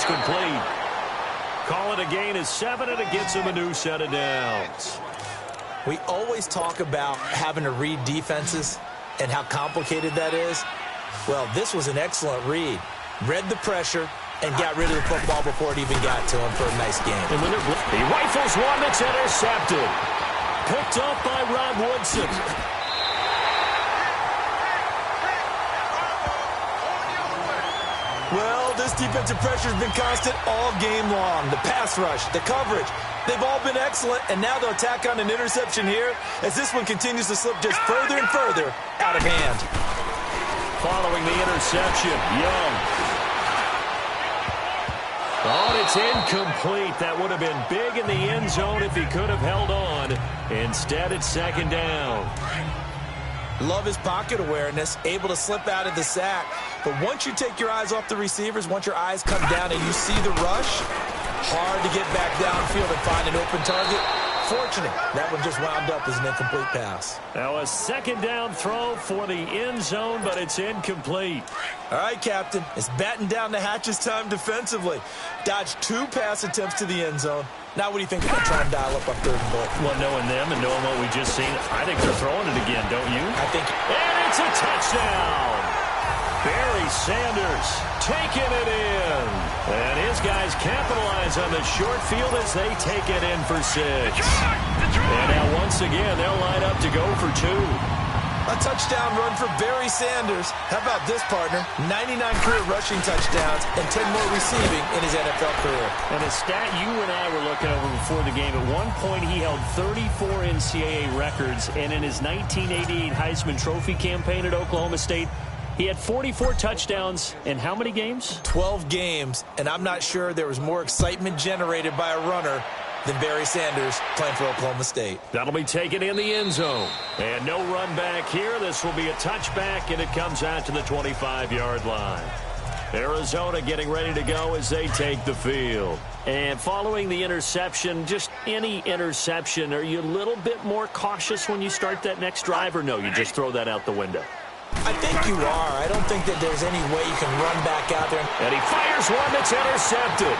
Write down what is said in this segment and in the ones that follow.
It's complete. Call it a gain of 7, and it gets him a new set of downs. We always talk about having to read defenses and how complicated that is. Well, this was an excellent read. Read the pressure and got rid of the football before it even got to him for a nice game. And when he rifles one that's intercepted. Picked up by Rod Woodson. Well, this defensive pressure has been constant all game long. The pass rush, the coverage, they've all been excellent, and now they'll tack on an interception here as this one continues to slip just further and further out of hand. Following the interception, Young. Oh, and it's incomplete. That would have been big in the end zone if he could have held on. Instead, it's second down. Love his pocket awareness, able to slip out of the sack. But once you take your eyes off the receivers, once your eyes come down and you see the rush, hard to get back downfield and find an open target. Fortunate, that one just wound up as an incomplete pass. Now a second down throw for the end zone, but it's incomplete. All right, Captain, it's batten down the hatches time defensively. Dodged 2 pass attempts to the end zone. Now what do you think they're going to try and dial up on 3rd and goal? Well, knowing them and knowing what we just seen, I think they're throwing it again, don't you? I think. And it's a touchdown. Barry Sanders taking it in. And his guys capitalize on the short field as they take it in for 6. And now once again, they'll line up to go for 2. A touchdown run for Barry Sanders. How about this, partner? 99 career rushing touchdowns and 10 more receiving in his NFL career. And a stat you and I were looking over before the game, at one point he held 34 NCAA records, and in his 1988 Heisman Trophy campaign at Oklahoma State, he had 44 touchdowns in how many games? 12 games, and I'm not sure there was more excitement generated by a runner than Barry Sanders playing for Oklahoma State. That'll be taken in the end zone. And no run back here. This will be a touchback, and it comes out to the 25-yard line. Arizona getting ready to go as they take the field. And following the interception, just any interception, are you a little bit more cautious when you start that next drive, or no, you just throw that out the window? I think you are. I don't think that there's any way you can run back out there. And he fires one that's intercepted.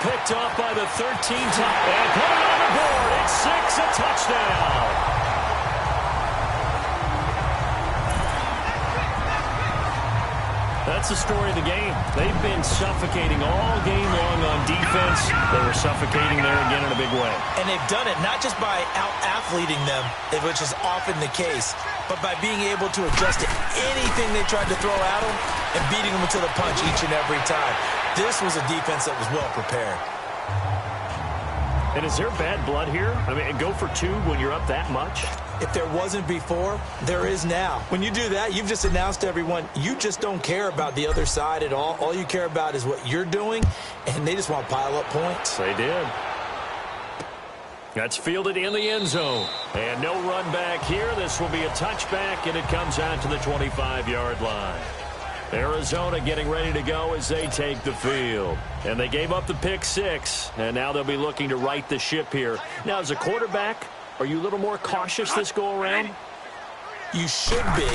Picked off by the 13th time. And put it on the board. It's 6, a touchdown. That's the story of the game. They've been suffocating all game long on defense. They were suffocating there again in a big way. And they've done it not just by out-athleting them, which is often the case, but by being able to adjust to anything they tried to throw at them and beating them to the punch each and every time. This was a defense that was well prepared. And is there bad blood here? I mean, go for 2 when you're up that much? If there wasn't before, there is now. When you do that, you've just announced to everyone, you just don't care about the other side at all. All you care about is what you're doing, and they just want to pile up points. They did. That's fielded in the end zone. And no run back here. This will be a touchback, and it comes out to the 25-yard line. Arizona getting ready to go as they take the field. And they gave up the pick 6, and now they'll be looking to right the ship here. Now, as a quarterback, are you a little more cautious this go-around? You should be,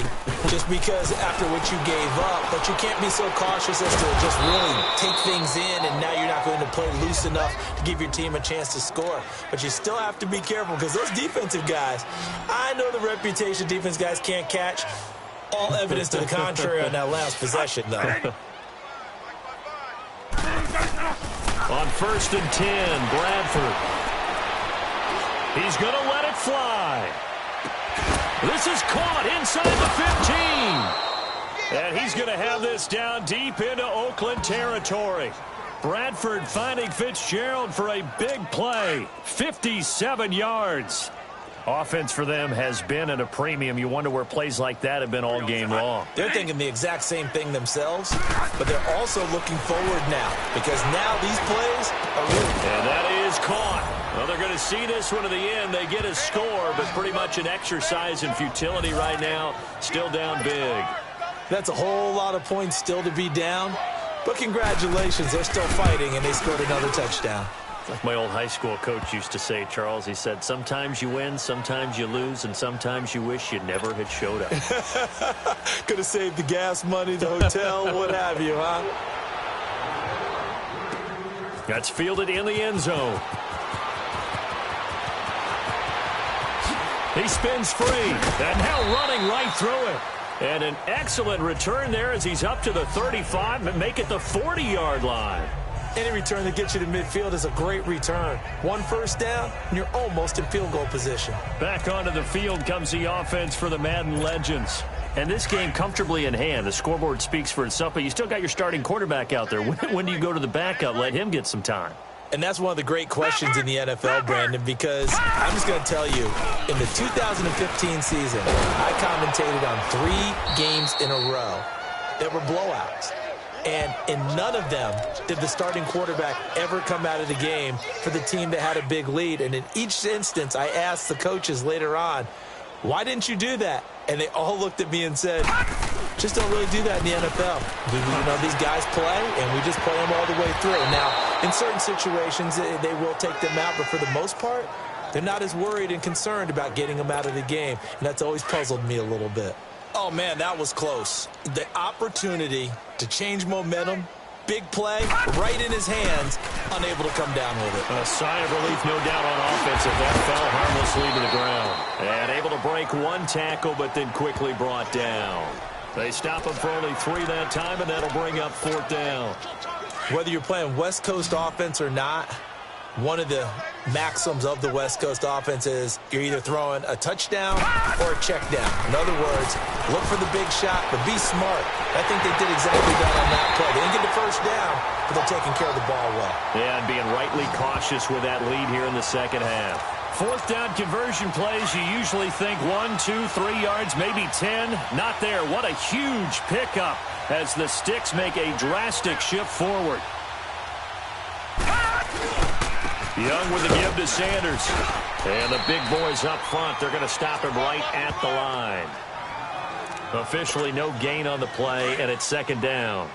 just because after what you gave up, but you can't be so cautious as to just really take things in, and now you're not going to play loose enough to give your team a chance to score. But you still have to be careful, because those defensive guys, I know the reputation defense guys can't catch. All evidence to the contrary on that last possession, though. On 1st and 10, Bradford. He's going to let it fly. This is caught inside the 15. And he's going to have this down deep into Oakland territory. Bradford finding Fitzgerald for a big play. 57 yards. Offense for them has been at a premium. You wonder where plays like that have been all game long. They're thinking the exact same thing themselves, but they're also looking forward now, because now these plays are really... And that is caught. Well, they're going to see this one to the end. They get a score, but pretty much an exercise in futility right now. Still down big. That's a whole lot of points still to be down, but congratulations, they're still fighting, and they scored another touchdown. Like my old high school coach used to say, Charles, he said, sometimes you win, sometimes you lose, and sometimes you wish you never had showed up. Could have saved the gas money, the hotel, what have you, huh? That's fielded in the end zone. He spins free, and now running right through it. And an excellent return there as he's up to the 35 and make it the 40-yard line. Any return that gets you to midfield is a great return. One first down, and you're almost in field goal position. Back onto the field comes the offense for the Madden Legends. And this game comfortably in hand. The scoreboard speaks for itself, but you still got your starting quarterback out there. When do you go to the backup? Let him get some time. And that's one of the great questions in the NFL, Brandon, because I'm just going to tell you, in the 2015 season, I commentated on 3 games in a row that were blowouts. And in none of them did the starting quarterback ever come out of the game for the team that had a big lead. And in each instance, I asked the coaches later on, why didn't you do that? And they all looked at me and said, just don't really do that in the NFL. These guys play, and we just play them all the way through. Now, in certain situations, they will take them out, but for the most part, they're not as worried and concerned about getting them out of the game. And that's always puzzled me a little bit. Oh, man, that was close. The opportunity to change momentum, big play, right in his hands, unable to come down with it. A sigh of relief, no doubt, on offense if that fell harmlessly to the ground. And able to break one tackle, but then quickly brought down. They stop him for only 3 that time, and that'll bring up 4th down. Whether you're playing West Coast offense or not, one of the maxims of the West Coast offense is you're either throwing a touchdown or a check down. In other words, look for the big shot, but be smart. I think they did exactly that on that play. They didn't get the first down, but they're taking care of the ball well. Yeah, and being rightly cautious with that lead here in the second half. 4th down conversion plays, you usually think 1, 2, 3 yards, maybe 10. Not there. What a huge pickup as the Sticks make a drastic shift forward. Young with the give to Sanders. And the big boys up front, they're going to stop him right at the line. Officially no gain on the play, and it's 2nd down.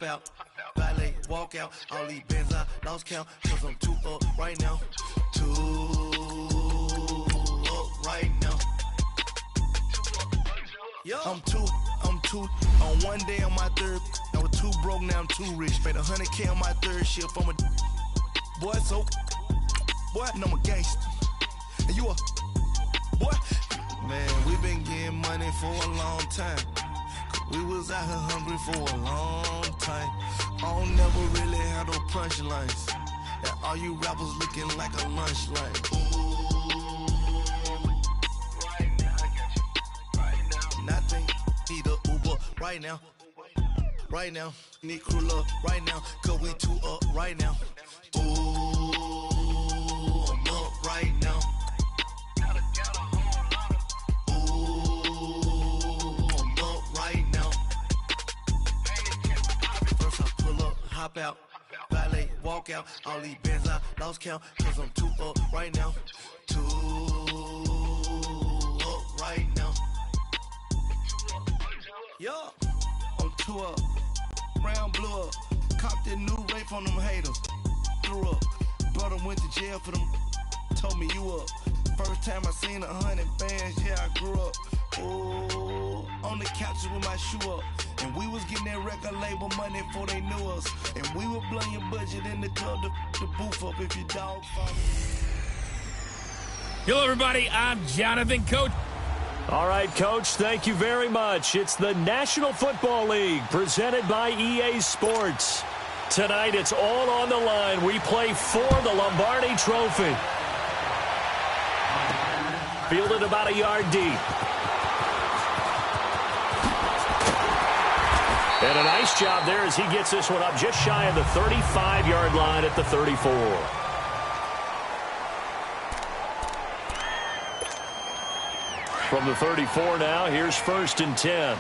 Out, valet, walk out, all these bands I lost count, cause I'm 2 up right now, 2 up right now, I'm two, on one day on my 3rd, I was 2 broke, now I'm 2 rich, made 100K on my 3rd shift, I'm a boy, so, boy, and I'm a gangster, and you a, boy, man, we been getting money for a long time. We was out here hungry for a long time. I don't never really have no punchlines. And all you rappers looking like a lunch line. Right now, I got you. Right now. Nothing. Need a Uber right now. Right now. Need crew love right now. Cause we 2 up right now. Ooh, I'm up right now. Hop out, valet, walk out, all these bands I lost count, cause I'm 2 up right now, 2 up right now, yeah, I'm 2 up, round blew up, copped that new rape on them haters, threw up, brother went to jail for them, told me you up, first time I seen 100 bands, yeah I grew up, ooh, on the couches with my shoe up. And we was getting that record label money before they knew us. And we were blowing your budget in the club to boof up if you dog follow. Hello, everybody. I'm Jonathan Coach. All right, Coach, thank you very much. It's the National Football League presented by EA Sports. Tonight, it's all on the line. We play for the Lombardi Trophy. Fielded about a yard deep. And a nice job there as he gets this one up just shy of the 35-yard line at the 34. From the 34 now, here's 1st and 10.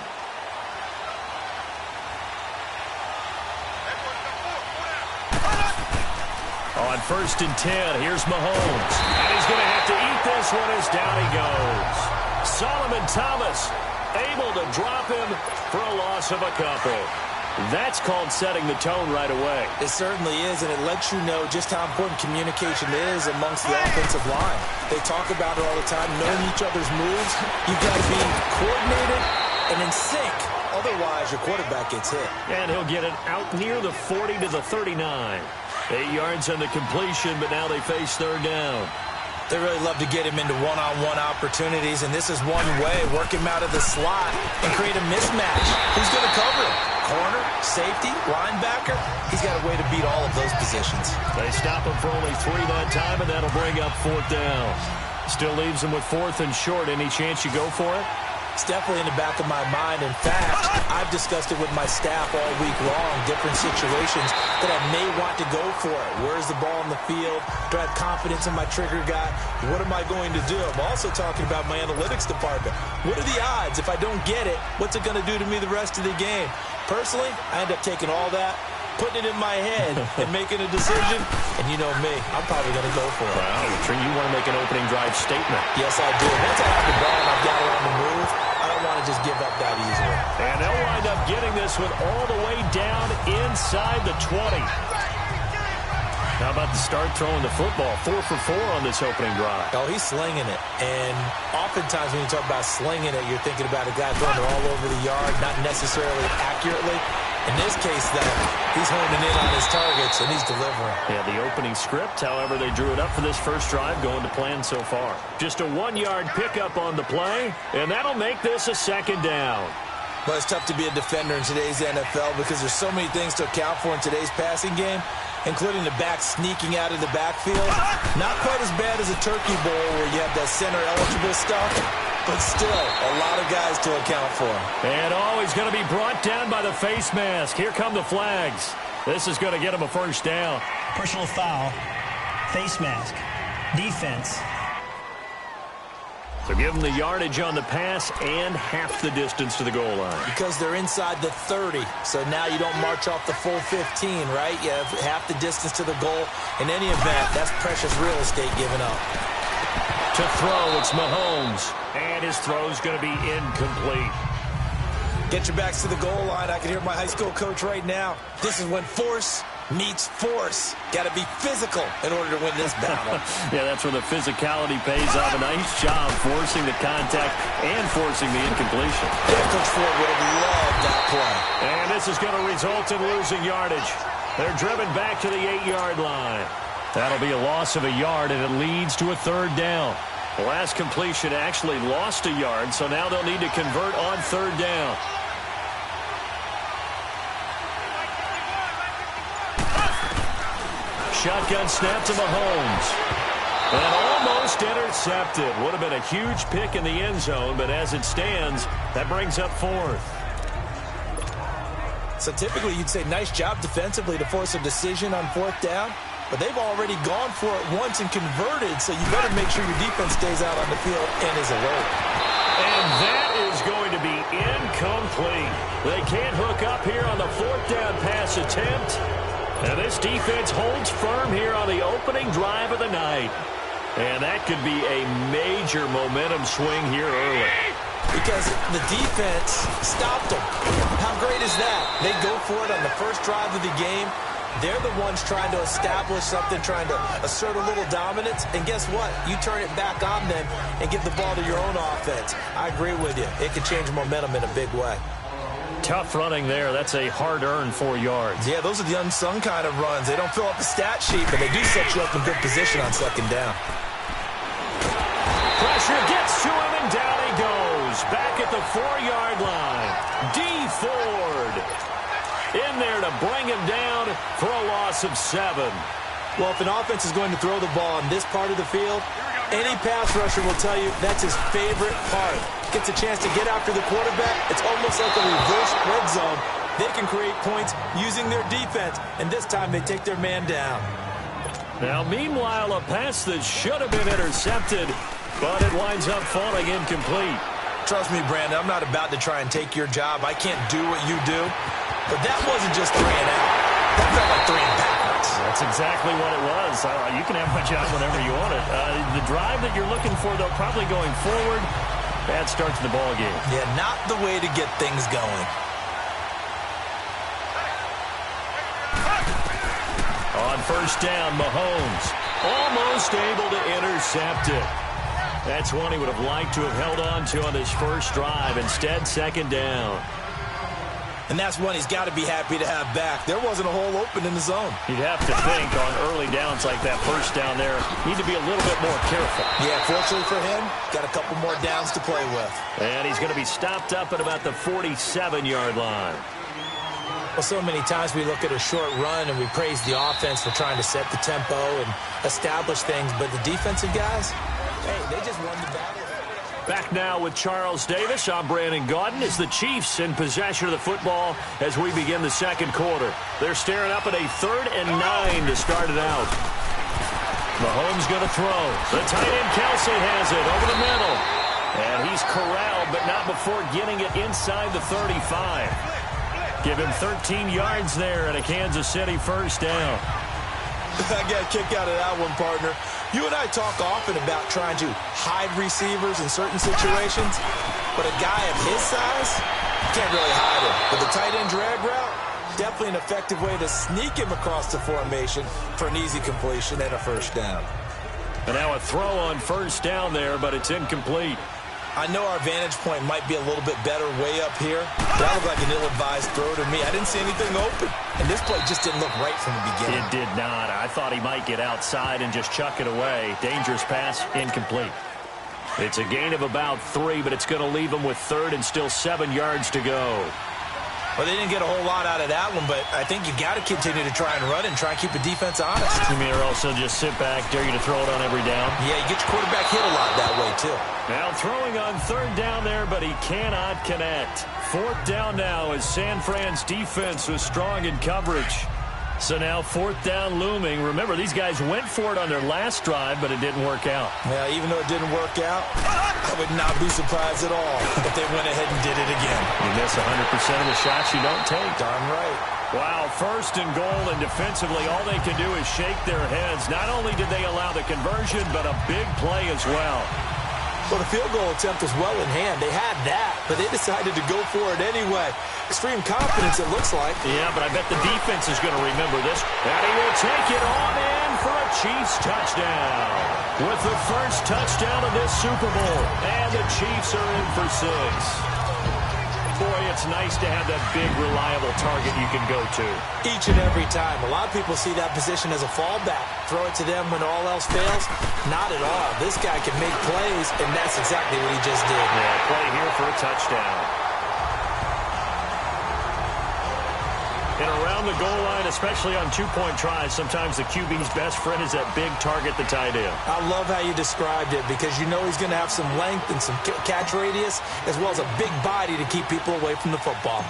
On 1st and 10, here's Mahomes. And he's going to have to eat this one as down he goes. Solomon Thomas able to drop him for a loss of a couple. That's called setting the tone right away. It certainly is, and it lets you know just how important communication is amongst the offensive line. They talk about it all the time, knowing each other's moves. You've got to be coordinated and in sync. Otherwise, your quarterback gets hit. And he'll get it out near the 40 to the 39. 8 yards on the completion, but now they face 3rd down. They really love to get him into one-on-one opportunities, and this is one way. Work him out of the slot and create a mismatch. Who's going to cover him? Corner, safety, linebacker? He's got a way to beat all of those positions. They stop him for only 3 that time, and that'll bring up 4th down. Still leaves him with 4th and short. Any chance you go for it? It's definitely in the back of my mind. In fact, I've discussed it with my staff all week long, different situations that I may want to go for it. Where's the ball on the field? Do I have confidence in my trigger guy? What am I going to do? I'm also talking about my analytics department. What are the odds? If I don't get it, what's it going to do to me the rest of the game? Personally, I end up taking all that, putting it in my head, and making a decision. And you know me, I'm probably going to go for it. Wow, you want to make an opening drive statement. Yes, I do. Once I have the ball and I've got it on the move, I don't want to just give up that easily. And they'll wind up getting this one all the way down inside the 20. How about the start throwing the football? 4 for 4 on this opening drive. Oh, he's slinging it. And oftentimes when you talk about slinging it, you're thinking about a guy throwing it all over the yard, not necessarily accurately. In this case, though, he's honing in on his targets, and he's delivering. Yeah, the opening script, however, they drew it up for this first drive, going to plan so far. Just a 1-yard pickup on the play, and that'll make this a 2nd down. Well, it's tough to be a defender in today's NFL because there's so many things to account for in today's passing game, including the back sneaking out of the backfield. Not quite as bad as a turkey bowl where you have that center-eligible stuff, but still a lot of guys to account for. And he's going to be brought down by the face mask. Here come the flags. This is going to get him a 1st down. Personal foul, face mask, defense. So give them the yardage on the pass and half the distance to the goal line. Because they're inside the 30, so now you don't march off the full 15, right? You have half the distance to the goal. In any event, that's precious real estate given up. To throw, it's Mahomes. And his throw's going to be incomplete. Get your backs to the goal line. I can hear my high school coach right now. This is when force meets force. Got to be physical in order to win this battle. Yeah, that's where the physicality pays off. A nice job forcing the contact and forcing the incompletion. Yeah, Coach Ford would have loved that play. And this is going to result in losing yardage. They're driven back to the 8-yard line. That'll be a loss of a yard, and it leads to a 3rd down. The last completion actually lost a yard, so now they'll need to convert on 3rd down. Shotgun snap to Mahomes. And almost intercepted. Would have been a huge pick in the end zone, but as it stands, that brings up 4th. So typically you'd say nice job defensively to force a decision on 4th down, but they've already gone for it once and converted, so you better make sure your defense stays out on the field and is alert. And that is going to be incomplete. They can't hook up here on the 4th down pass attempt. And this defense holds firm here on the opening drive of the night. And that could be a major momentum swing here early. Because the defense stopped them. How great is that? They go for it on the first drive of the game. They're the ones trying to establish something, trying to assert a little dominance. And guess what? You turn it back on them and give the ball to your own offense. I agree with you. It could change momentum in a big way. Tough running there. That's a hard-earned 4 yards. Yeah, those are the unsung kind of runs. They don't fill up the stat sheet, but they do set you up in good position on 2nd down. Pressure gets to him, and down he goes. Back at the 4-yard line. Dee Ford in there to bring him down for a loss of 7. Well, if an offense is going to throw the ball on this part of the field, any pass rusher will tell you that's his favorite part. Gets a chance to get after the quarterback. It's almost like a reverse red zone. They can create points using their defense, and this time they take their man down. Now, meanwhile, a pass that should have been intercepted but it winds up falling incomplete. Trust me, Brandon, I'm not about to try and take your job. I can't do what you do. But that wasn't just 3 and out. That felt like 3 and backwards. That's exactly what it was. You can have my job whenever you want it. The drive that you're looking for, though, probably going forward, bad start to the ball game. Yeah, not the way to get things going. On first down, Mahomes almost able to intercept it. That's one he would have liked to have held on to on his first drive. Instead, second down. And that's one he's got to be happy to have back. There wasn't a hole open in the zone. You'd have to think on early downs like that first down there, need to be a little bit more careful. Yeah, fortunately for him, got a couple more downs to play with. And he's going to be stopped up at about the 47-yard line. Well, so many times we look at a short run and we praise the offense for trying to set the tempo and establish things, but the defensive guys, hey, they just won the battle. Back now with Charles Davis. I'm Brandon Gaudin. As the Chiefs in possession of the football as we begin the second quarter. They're staring up at a 3rd and 9 to start it out. Mahomes going to throw. The tight end Kelsey has it over the middle. And he's corralled, but not before getting it inside the 35. Give him 13 yards there and a Kansas City first down. I got a kick out of that one, partner. You and I talk often about trying to hide receivers in certain situations, but a guy of his size, can't really hide him. But the tight end drag route, definitely an effective way to sneak him across the formation for an easy completion and a first down. And now a throw on first down there, but it's incomplete. I know our vantage point might be a little bit better way up here. That looked like an ill-advised throw to me. I didn't see anything open. And this play just didn't look right from the beginning. It did not. I thought he might get outside and just chuck it away. Dangerous pass, incomplete. It's a gain of about 3, but it's going to leave him with 3rd and still 7 yards to go. Well, they didn't get a whole lot out of that one, but I think you got to continue to try and run and try and keep the defense honest. You mean or also just sit back, dare you to throw it on every down? Yeah, you get your quarterback hit a lot that way, too. Now throwing on 3rd down there, but he cannot connect. 4th down now as San Fran's defense was strong in coverage. So now 4th down looming. Remember, these guys went for it on their last drive, but it didn't work out. Yeah, even though it didn't work out, I would not be surprised at all if they went ahead and did it again. You miss 100% of the shots you don't take. Darn right. Wow, 1st and goal, and defensively, all they can do is shake their heads. Not only did they allow the conversion, but a big play as well. Well, the field goal attempt was well in hand. They had that, but they decided to go for it anyway. Extreme confidence, it looks like. Yeah, but I bet the defense is going to remember this. And he will take it on in for a Chiefs touchdown. With the first touchdown of this Super Bowl. And the Chiefs are in for 6. Boy, it's nice to have that big, reliable target you can go to. Each and every time. A lot of people see that position as a fallback. Throw it to them when all else fails. Not at all. This guy can make plays, and that's exactly what he just did. Yeah, play here for a touchdown. And around the goal line, especially on 2-point tries, sometimes the QB's best friend is that big target, the tight end. I love how you described it because you know he's going to have some length and some catch radius as well as a big body to keep people away from the football.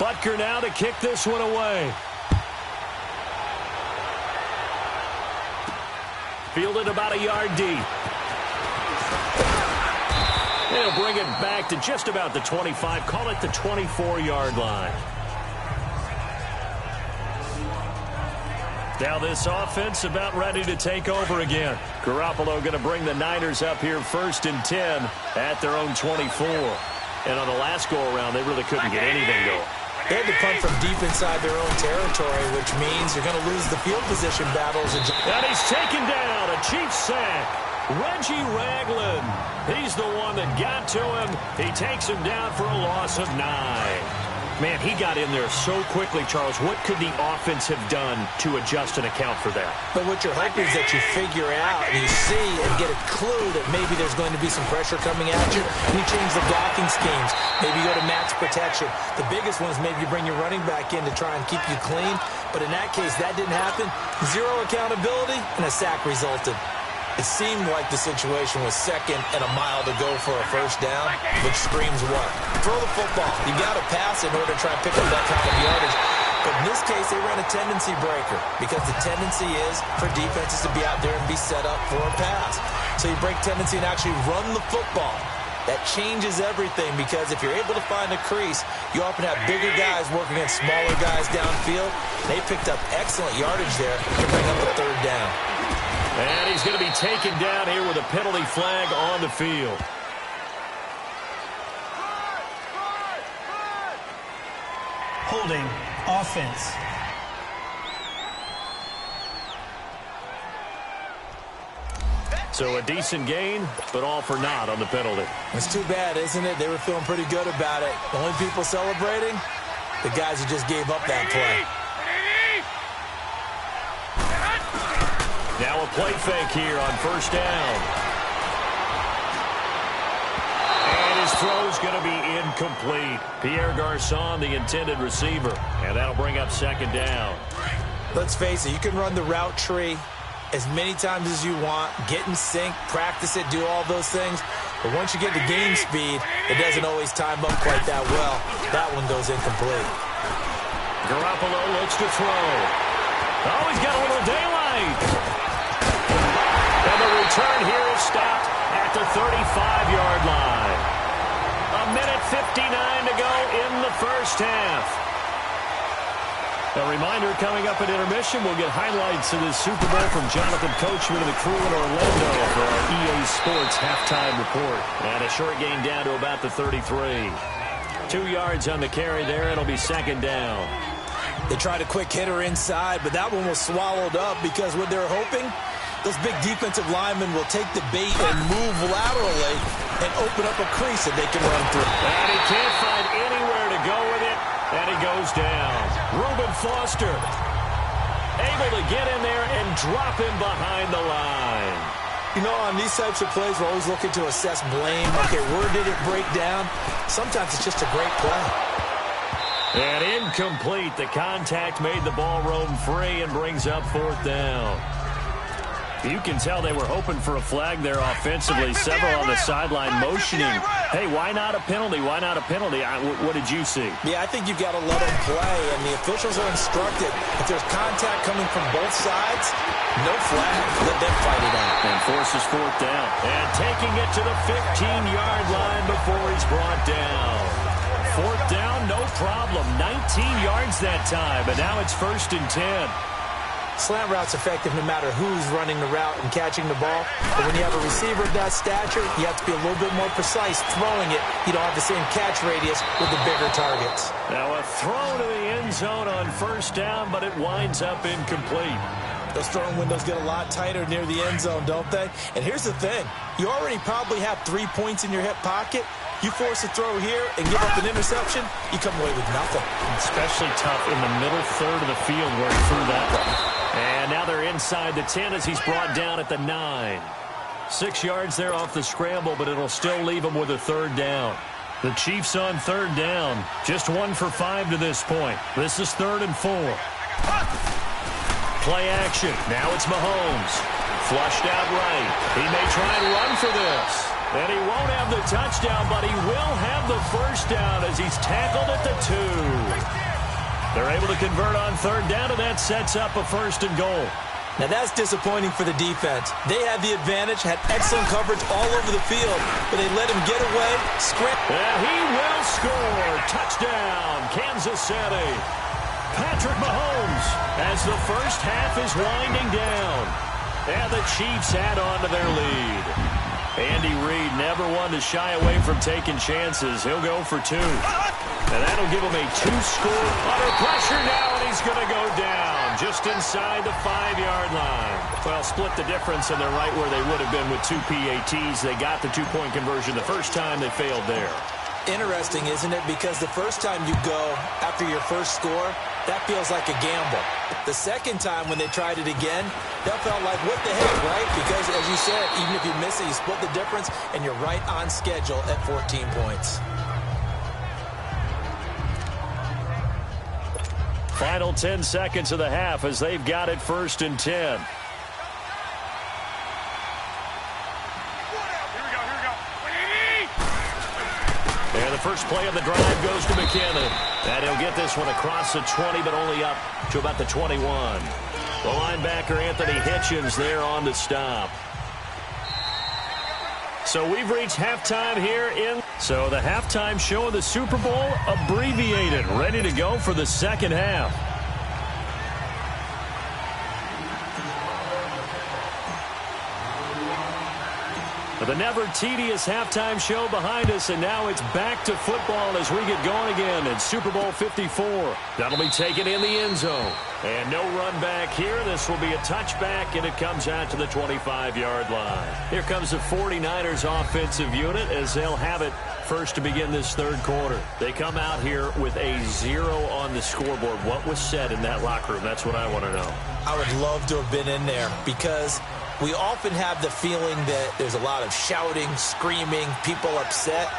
Butker now to kick this one away. Fielded about a yard deep. They'll bring it back to just about the 25. Call it the 24-yard line. Now this offense about ready to take over again. Garoppolo going to bring the Niners up here 1st and 10 at their own 24. And on the last go-around, they really couldn't get anything going. They had to punt from deep inside their own territory, which means you're going to lose the field position battles. And he's taken down, a Chiefs sack. Reggie Ragland. He's the one that got to him. He takes him down for a loss of 9. Man, he got in there so quickly, Charles. What could the offense have done to adjust and account for that? But what you're hoping is that you figure out and you see and get a clue that maybe there's going to be some pressure coming at you, and you change the blocking schemes. Maybe you go to max protection. The biggest one is maybe you bring your running back in to try and keep you clean. But in that case, that didn't happen. 0 accountability, and a sack resulted. It seemed like the situation was 2nd and a mile to go for a first down, which screams what? Throw the football. You got to pass in order to try and pick up that kind of yardage. But in this case, they ran a tendency breaker because the tendency is for defenses to be out there and be set up for a pass. So you break tendency and actually run the football. That changes everything because if you're able to find a crease, you often have bigger guys working against smaller guys downfield. They picked up excellent yardage there to bring up a third down. And he's going to be taken down here with a penalty flag on the field. Holding offense. So a decent gain, but all for naught on the penalty. It's too bad, isn't it? They were feeling pretty good about it. The only people celebrating, the guys who just gave up that play. Now a play fake here on first down. And his throw's going to be incomplete. Pierre Garçon, the intended receiver. And that'll bring up second down. Let's face it, you can run the route tree as many times as you want, get in sync, practice it, do all those things. But once you get to game speed, it doesn't always time up quite that well. That one goes incomplete. Garoppolo looks to throw. Oh, he's got a little daylight. And the return here is stopped at the 35-yard line. A minute 59 to go in the first half. A reminder coming up at intermission, we'll get highlights of this Super Bowl from Jonathan Coachman and the crew in Orlando for our EA Sports halftime report. And a short gain down to about the 33. 2 yards on the carry there. It'll be second down. They tried a quick hitter inside, but that one was swallowed up because what they're hoping, those big defensive linemen will take the bait and move laterally and open up a crease that they can run through. And he can't find anywhere to go with it, and he goes down. Reuben Foster able to get in there and drop him behind the line. You know, on these types of plays, we're always looking to assess blame. Okay, where did it break down? Sometimes it's just a great play. And incomplete. The contact made the ball roam free and brings up fourth down. You can tell they were hoping for a flag there offensively. Several on the sideline motioning. Hey, why not a penalty? Why not a penalty? What did you see? Yeah, I think you've got to let them play, and the officials are instructed. If there's contact coming from both sides, no flag. Let them fight it out. And forces fourth down. And taking it to the 15-yard line before he's brought down. Fourth down, no problem. 19 yards that time, but now it's 1st and 10. Slant route's effective no matter who's running the route and catching the ball. But when you have a receiver of that stature, you have to be a little bit more precise throwing it. You don't have the same catch radius with the bigger targets. Now a throw to the end zone on first down, but it winds up incomplete. Those throwing windows get a lot tighter near the end zone, don't they? And here's the thing. You already probably have 3 points in your hip pocket. You force a throw here and give up an interception, you come away with nothing. Especially tough in the middle third of the field where he threw that one. And now they're inside the 10 as he's brought down at the 9. 6 yards there off the scramble, but it'll still leave him with a third down. The Chiefs on third down. Just 1 for 5 to this point. This is 3rd and 4. Play action. Now it's Mahomes. Flushed out right. He may try and run for this. And he won't have the touchdown, but he will have the first down as he's tackled at the 2. They're able to convert on third down, and that sets up a 1st and goal. Now that's disappointing for the defense. They had the advantage, had excellent coverage all over the field, but they let him get away, sprint. And he will score. Touchdown, Kansas City. Patrick Mahomes as the first half is winding down. And the Chiefs add on to their lead. Andy Reid never one to shy away from taking chances. He'll go for 2. And that'll give him a 2-score. Under pressure now, and he's going to go down just inside the 5-yard line. Well, split the difference, and they're right where they would have been with 2 PATs. They got the 2-point conversion the first time. They failed there. Interesting, isn't it? Because the first time you go after your first score, that feels like a gamble. The second time when they tried it again, that felt like, what the heck, right? Because, as you said, even if you miss it, you split the difference, and you're right on schedule at 14 points. Final 10 seconds of the half as they've got it 1st and 10. And the the first play of the drive goes to McKinnon. And he'll get this one across the 20, but only up to about the 21. The linebacker, Anthony Hitchens, there on the stop. So we've reached halftime here So the halftime show of the Super Bowl abbreviated, ready to go for the second half. The never tedious halftime show behind us, and now it's back to football as we get going again in Super Bowl 54. That'll be taken in the end zone. And no run back here. This will be a touchback, and it comes out to the 25-yard line. Here comes the 49ers offensive unit as they'll have it first to begin this third quarter. They come out here with a 0 on the scoreboard. What was said in that locker room? That's what I want to know. I would love to have been in there because we often have the feeling that there's a lot of shouting, screaming, people upset.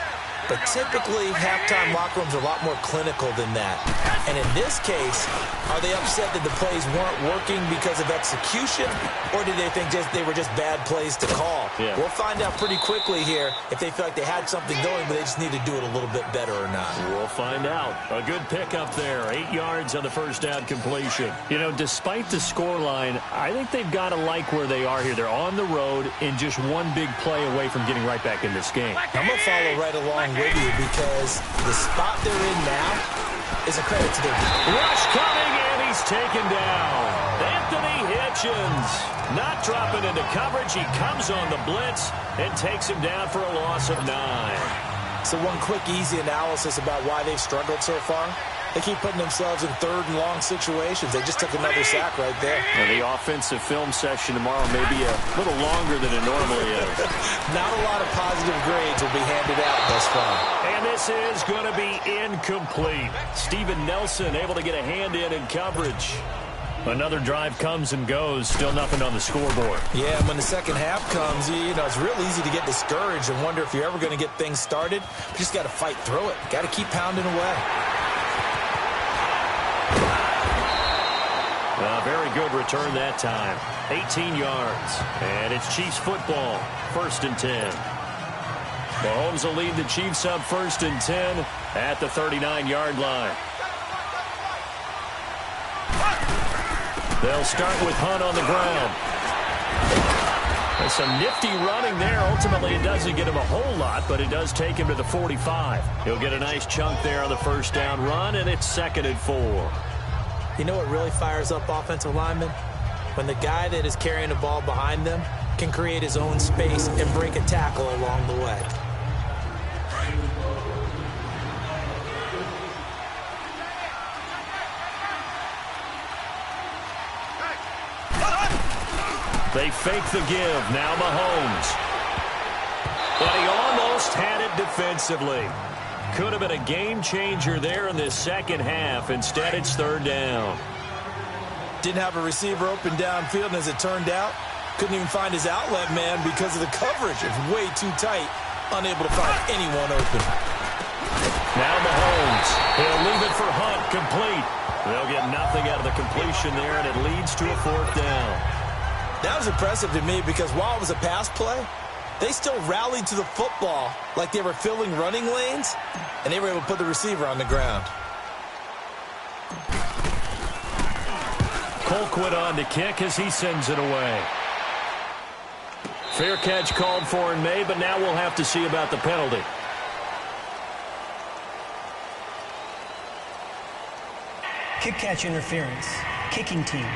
But typically, halftime locker rooms are a lot more clinical than that. And in this case, are they upset that the plays weren't working because of execution? Or did they think they were just bad plays to call? Yeah. We'll find out pretty quickly here if they feel like they had something going, but they just need to do it a little bit better or not. We'll find out. A good pickup there. 8 yards on the first down completion. You know, despite the scoreline, I think they've got to like where they are here. They're on the road and just one big play away from getting right back in this game. I'm going to follow right along with you because the spot they're in now is a credit to their rush coming, and he's taken down. Anthony Hitchens not dropping into coverage. He comes on the blitz and takes him down for a loss of 9. So one quick, easy analysis about why they've struggled so far. They keep putting themselves in third and long situations. They just took another sack right there. And the offensive film session tomorrow may be a little longer than it normally is. Not a lot of positive grades will be handed out thus far. And this is going to be incomplete. Steven Nelson able to get a hand in coverage. Another drive comes and goes. Still nothing on the scoreboard. Yeah, when the second half comes, you know, it's real easy to get discouraged and wonder if you're ever going to get things started. You just got to fight through it. Got to keep pounding away. A very good return that time. 18 yards. And it's Chiefs football. 1st and 10. Mahomes will lead the Chiefs up 1st and 10 at the 39-yard line. They'll start with Hunt on the ground. There's some nifty running there. Ultimately, it doesn't get him a whole lot, but it does take him to the 45. He'll get a nice chunk there on the first down run, and it's 2nd and 4. You know what really fires up offensive linemen? When the guy that is carrying the ball behind them can create his own space and break a tackle along the way. They fake the give. Now Mahomes. But he almost had it defensively. Could have been a game changer there in this second half. Instead, it's 3rd down. Didn't have a receiver open downfield, and as it turned out, couldn't even find his outlet man because of the coverage. It's way too tight, unable to find anyone open. Now Mahomes. He'll leave it for Hunt, complete. They'll get nothing out of the completion there, and it leads to a 4th down. That was impressive to me because while it was a pass play, they still rallied to the football like they were filling running lanes, and they were able to put the receiver on the ground. Colquitt on to kick as he sends it away. Fair catch called for and made, but now we'll have to see about the penalty. Kick catch interference. Kicking team.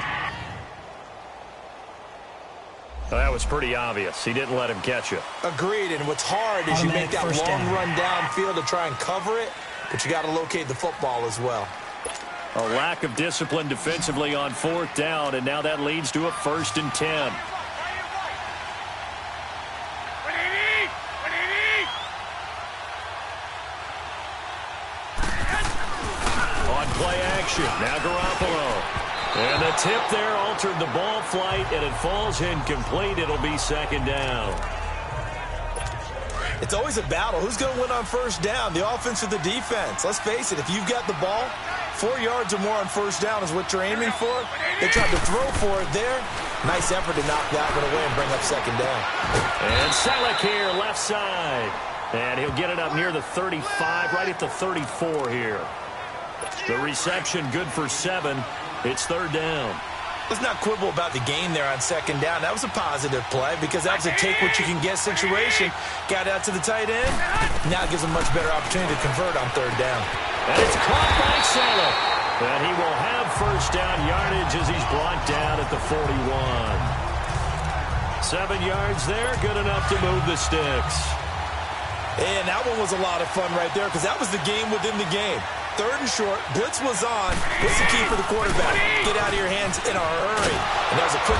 Well, that was pretty obvious. He didn't let him catch it. Agreed, and what's hard is you make that long run downfield to try and cover it, but you got to locate the football as well. A lack of discipline defensively on 4th down, and now that leads to a 1st and 10. On play action, now Garoppolo. And the tip there altered the ball flight, and it falls incomplete. It'll be 2nd down. It's always a battle. Who's going to win on 1st down, the offense or the defense? Let's face it, if you've got the ball, 4 yards or more on 1st down is what you're aiming for. They tried to throw for it there. Nice effort to knock that one away and bring up 2nd down. And Selleck here, left side. And he'll get it up near the 35, right at the 34 here. The reception good for 7. It's 3rd down. Let's not quibble about the gain there on 2nd down. That was a positive play because that was a take-what-you-can-get situation. Got out to the tight end. Now it gives him a much better opportunity to convert on 3rd down. And it's caught by Saleh. And he will have 1st down yardage as he's brought down at the 41. 7 yards there, good enough to move the sticks. And that one was a lot of fun right there because that was the game within the game. 3rd and short, blitz was on. What's the key for the quarterback? Get out of your hands in a hurry. And that was a quick